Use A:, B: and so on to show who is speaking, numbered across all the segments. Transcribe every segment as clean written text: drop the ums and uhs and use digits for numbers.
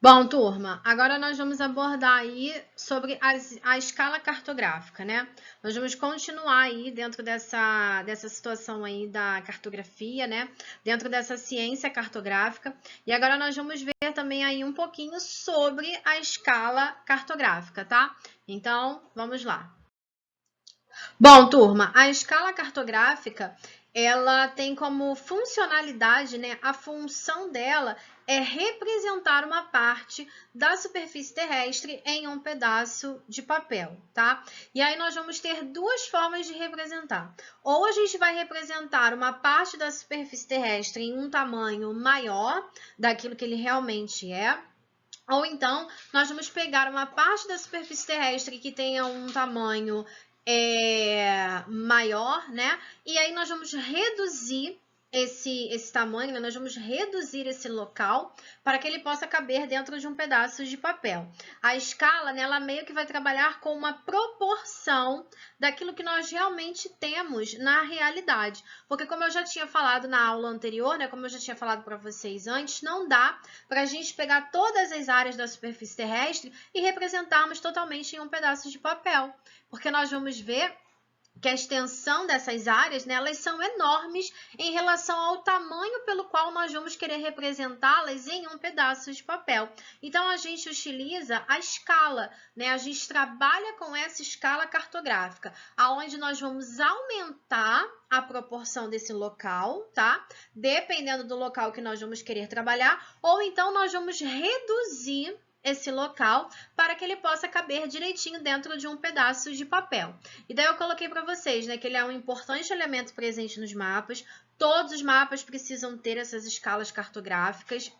A: Bom, turma, agora nós vamos abordar aí sobre a escala cartográfica, né? Nós vamos continuar aí dentro dessa situação aí da cartografia, né? Dentro dessa ciência cartográfica. E agora nós vamos ver também aí um pouquinho sobre a escala cartográfica, tá? Então, vamos lá. Bom, turma, a escala cartográfica, ela tem como funcionalidade, né, a função dela é representar uma parte da superfície terrestre em um pedaço de papel, tá? E aí nós vamos ter duas formas de representar. Ou a gente vai representar uma parte da superfície terrestre em um tamanho maior daquilo que ele realmente é, ou então, nós vamos pegar uma parte da superfície terrestre que tenha um tamanho maior, né? E aí nós vamos reduzir esse tamanho, né? Nós vamos reduzir esse local para que ele possa caber dentro de um pedaço de papel. A escala, né, ela meio que vai trabalhar com uma proporção daquilo que nós realmente temos na realidade. Porque como eu já tinha falado na aula anterior, né, como eu já tinha falado para vocês antes, não dá para a gente pegar todas as áreas da superfície terrestre e representarmos totalmente em um pedaço de papel. Porque nós vamos ver que a extensão dessas áreas, né, elas são enormes em relação ao tamanho pelo qual nós vamos querer representá-las em um pedaço de papel. Então, a gente utiliza a escala, né? A gente trabalha com essa escala cartográfica, aonde nós vamos aumentar a proporção desse local, tá? Dependendo do local que nós vamos querer trabalhar, ou então nós vamos reduzir esse local para que ele possa caber direitinho dentro de um pedaço de papel. E daí eu coloquei para vocês, né, que ele é um importante elemento presente nos mapas. Todos os mapas precisam ter essas escalas cartográficas.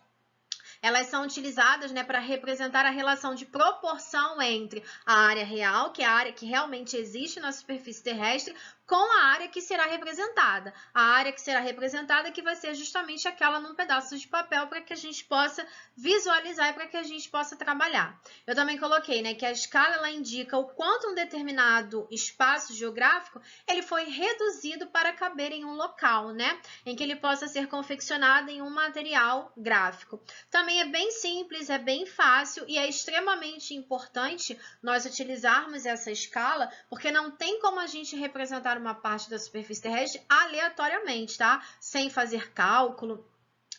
A: Elas são utilizadas, né, para representar a relação de proporção entre a área real, que é a área que realmente existe na superfície terrestre, com a área que será representada. A área que será representada que vai ser justamente aquela num pedaço de papel para que a gente possa visualizar e para que a gente possa trabalhar. Eu também coloquei, né, que a escala ela indica o quanto um determinado espaço geográfico ele foi reduzido para caber em um local, né, em que ele possa ser confeccionado em um material gráfico. Também é bem simples, é bem fácil e é extremamente importante nós utilizarmos essa escala, porque não tem como a gente representar uma parte da superfície terrestre aleatoriamente, tá? Sem fazer cálculo,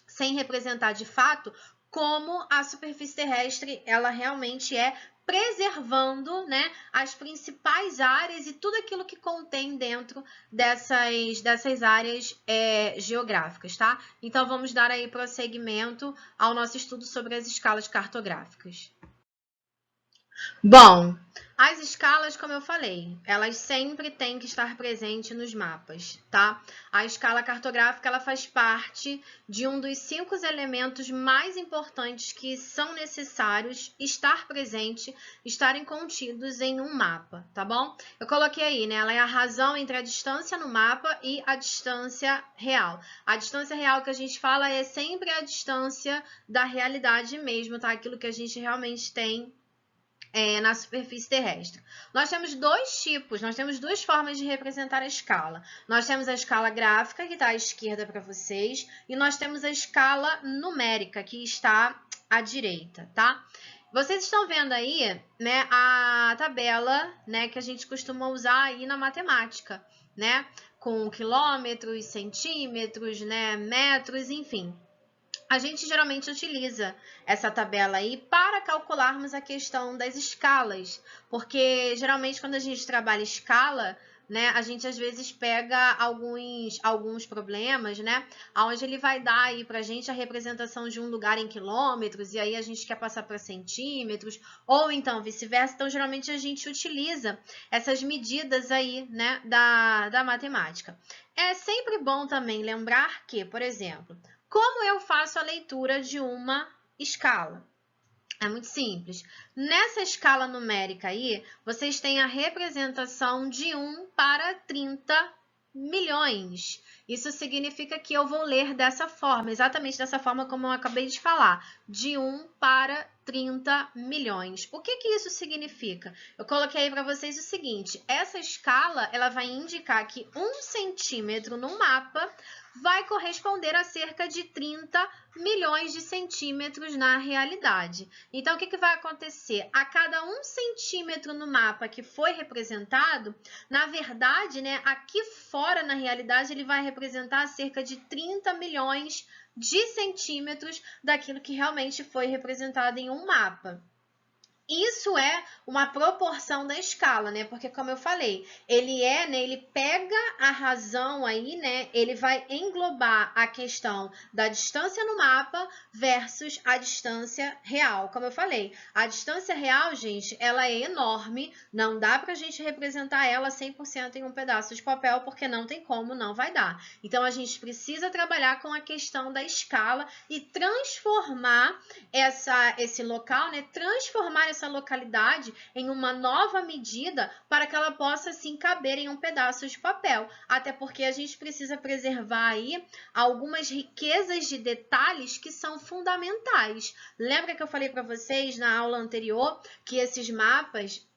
A: sem representar de fato como a superfície terrestre ela realmente é, preservando, né, as principais áreas e tudo aquilo que contém dentro dessas áreas geográficas, tá? Então, vamos dar aí prosseguimento ao nosso estudo sobre as escalas cartográficas. Bom, as escalas, como eu falei, elas sempre têm que estar presentes nos mapas, tá? A escala cartográfica, ela faz parte de um dos 5 elementos mais importantes que são necessários estar presente, estarem contidos em um mapa, tá bom? Eu coloquei aí, né? Ela é a razão entre a distância no mapa e a distância real. A distância real que a gente fala é sempre a distância da realidade mesmo, tá? Aquilo que a gente realmente tem na superfície terrestre. Nós temos dois tipos, nós temos duas formas de representar a escala. Nós temos a escala gráfica, que está à esquerda para vocês, e nós temos a escala numérica, que está à direita, tá? Vocês estão vendo aí, né, a tabela, né, que a gente costuma usar aí na matemática, né? Com quilômetros, centímetros, né, metros, enfim. A gente geralmente utiliza essa tabela aí para calcularmos a questão das escalas, porque geralmente quando a gente trabalha escala, né, a gente às vezes pega alguns problemas, né, onde ele vai dar aí para a gente a representação de um lugar em quilômetros, e aí a gente quer passar para centímetros, ou então vice-versa. Então, geralmente a gente utiliza essas medidas aí, né, da matemática. É sempre bom também lembrar que, por exemplo, como eu faço a leitura de uma escala? É muito simples. Nessa escala numérica aí, vocês têm a representação de 1 para 30 milhões. Isso significa que eu vou ler dessa forma, exatamente dessa forma como eu acabei de falar, de 1 para 30 milhões. O que isso significa? Eu coloquei aí para vocês o seguinte, essa escala ela vai indicar que 1 centímetro no mapa vai corresponder a cerca de 30 milhões de centímetros na realidade. Então, o que vai acontecer? A cada 1 centímetro no mapa que foi representado, na verdade, né, aqui fora, na realidade, ele vai representar cerca de 30 milhões de centímetros daquilo que realmente foi representado em um mapa. Isso é uma proporção da escala, né? Porque, como eu falei, ele pega a razão aí, né? Ele vai englobar a questão da distância no mapa versus a distância real. Como eu falei, a distância real, gente, ela é enorme, não dá pra gente representar ela 100% em um pedaço de papel, porque não tem como, não vai dar. Então, a gente precisa trabalhar com a questão da escala e transformar esse local, né? Transformar essa localidade em uma nova medida para que ela possa, sim, caber em um pedaço de papel. Até porque a gente precisa preservar aí algumas riquezas de detalhes que são fundamentais. Lembra que eu falei para vocês na aula anterior que esses mapas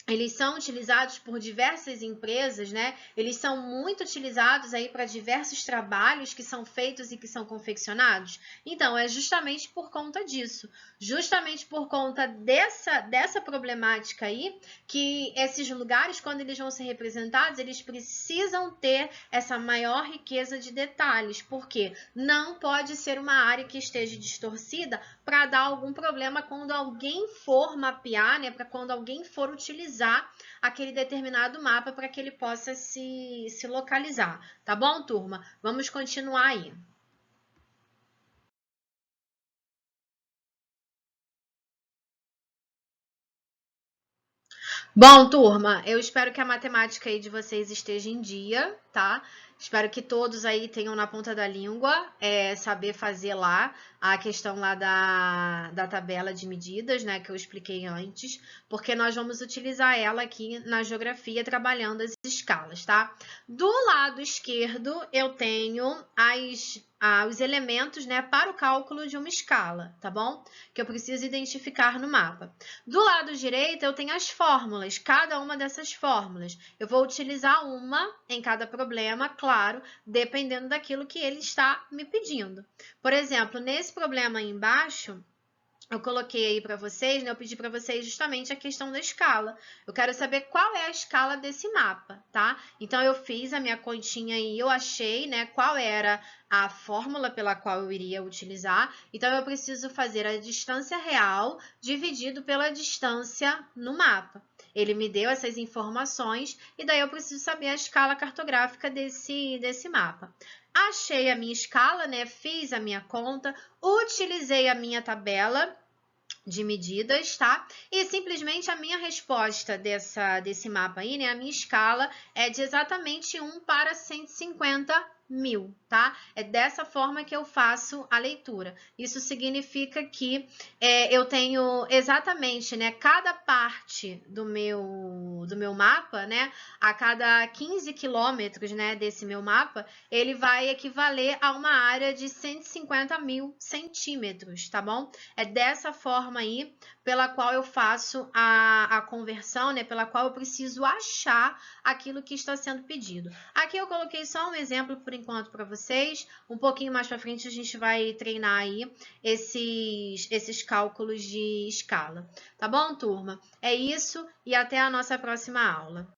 A: eles são utilizados por diversas empresas, né? Eles são muito utilizados aí para diversos trabalhos que são feitos e que são confeccionados. Então, é justamente por conta disso, justamente por conta dessa problemática aí, que esses lugares, quando eles vão ser representados, eles precisam ter essa maior riqueza de detalhes, porque não pode ser uma área que esteja distorcida para dar algum problema quando alguém for mapear, né? Para quando alguém for utilizar aquele determinado mapa para que ele possa se localizar, tá bom, turma? Vamos continuar aí. Bom, turma, eu espero que a matemática aí de vocês esteja em dia, tá? Espero que todos aí tenham na ponta da língua saber fazer lá a questão lá da tabela de medidas, né, que eu expliquei antes, porque nós vamos utilizar ela aqui na geografia trabalhando as escalas, tá? Do lado esquerdo, eu tenho os elementos, né, para o cálculo de uma escala, tá bom? Que eu preciso identificar no mapa. Do lado direito, eu tenho as fórmulas, cada uma dessas fórmulas. Eu vou utilizar uma em cada problema, claro, dependendo daquilo que ele está me pedindo. Por exemplo, nesse problema aí embaixo, eu coloquei aí para vocês, né? Eu pedi para vocês justamente a questão da escala. Eu quero saber qual é a escala desse mapa, tá? Então, eu fiz a minha continha aí, eu achei, né, qual era a fórmula pela qual eu iria utilizar. Então, eu preciso fazer a distância real dividido pela distância no mapa. Ele me deu essas informações e daí eu preciso saber a escala cartográfica desse mapa. Achei a minha escala, né? Fiz a minha conta, utilizei a minha tabela de medidas, tá? E simplesmente a minha resposta desse mapa aí, né? A minha escala é de exatamente 1 para 150 mil, tá? É dessa forma que eu faço a leitura. Isso significa que eu tenho exatamente, né, cada parte do meu mapa, né, a cada 15 quilômetros, né, desse meu mapa, ele vai equivaler a uma área de 150 mil centímetros, tá bom? É dessa forma aí pela qual eu faço a conversão, né, pela qual eu preciso achar aquilo que está sendo pedido. Aqui eu coloquei só um exemplo por enquanto para vocês. Um pouquinho mais para frente a gente vai treinar aí esses cálculos de escala. Tá bom, turma? É isso e até a nossa próxima aula.